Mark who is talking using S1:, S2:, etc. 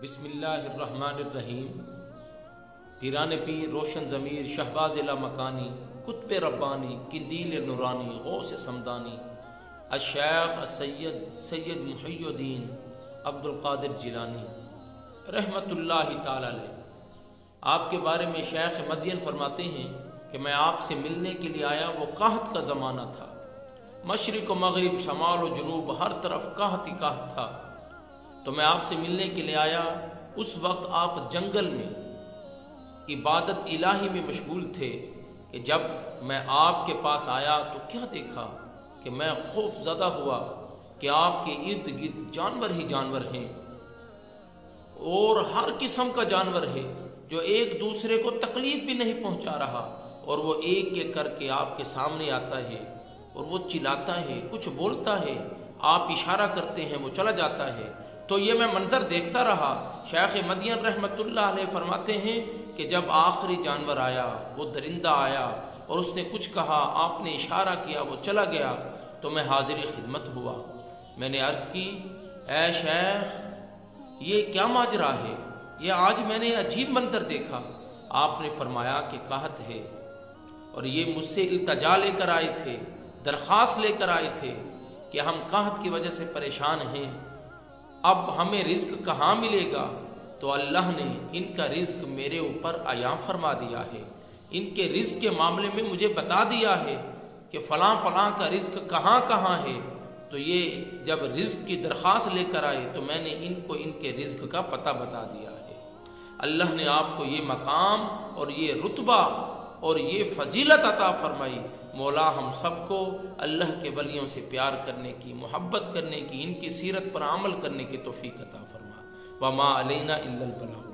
S1: بسم اللہ الرحمن الرحیم۔ پیران پیر، روشن ضمیر، شہباز لامکانی، قطب ربانی، قندیل نورانی، غوث سمدانی، الشیخ سید محی الدین عبد القادر جیلانی رحمت اللہ تعالی علیہ۔ آپ کے بارے میں شیخ مدین فرماتے ہیں کہ میں آپ سے ملنے کے لیے آیا، وہ قحط کا زمانہ تھا، مشرق و مغرب، شمال و جنوب، ہر طرف قحط ہی قحط تھا، تو میں آپ سے ملنے کے لیے آیا۔ اس وقت آپ جنگل میں عبادت الہی میں مشغول تھے کہ جب میں آپ کے پاس آیا تو کیا دیکھا کہ میں خوف زدہ ہوا کہ آپ کے ارد گرد جانور ہی جانور ہیں، اور ہر قسم کا جانور ہے جو ایک دوسرے کو تکلیف بھی نہیں پہنچا رہا، اور وہ ایک ایک کر کے آپ کے سامنے آتا ہے اور وہ چلاتا ہے، کچھ بولتا ہے، آپ اشارہ کرتے ہیں وہ چلا جاتا ہے۔ تو یہ میں منظر دیکھتا رہا۔ شیخ مدین رحمت اللہ علیہ فرماتے ہیں کہ جب آخری جانور آیا، وہ درندہ آیا اور اس نے کچھ کہا، آپ نے اشارہ کیا، وہ چلا گیا، تو میں حاضر خدمت ہوا۔ میں نے عرض کی، اے شیخ یہ کیا ماجرا ہے؟ یہ آج میں نے عجیب منظر دیکھا۔ آپ نے فرمایا کہ قحط ہے، اور یہ مجھ سے التجا لے کر آئے تھے، درخواست لے کر آئے تھے کہ ہم قحط کی وجہ سے پریشان ہیں، اب ہمیں رزق کہاں ملے گا؟ تو اللہ نے ان کا رزق میرے اوپر عیاں فرما دیا ہے، ان کے رزق کے معاملے میں مجھے بتا دیا ہے کہ فلاں فلاں کا رزق کہاں کہاں ہے۔ تو یہ جب رزق کی درخواست لے کر آئے تو میں نے ان کو ان کے رزق کا پتہ بتا دیا ہے۔ اللہ نے آپ کو یہ مقام اور یہ رتبہ اور یہ فضیلت عطا فرمائی۔ مولا ہم سب کو اللہ کے ولیوں سے پیار کرنے کی، محبت کرنے کی، ان کی سیرت پر عمل کرنے کی توفیق عطا فرما۔ وما علینا الا البلاغ۔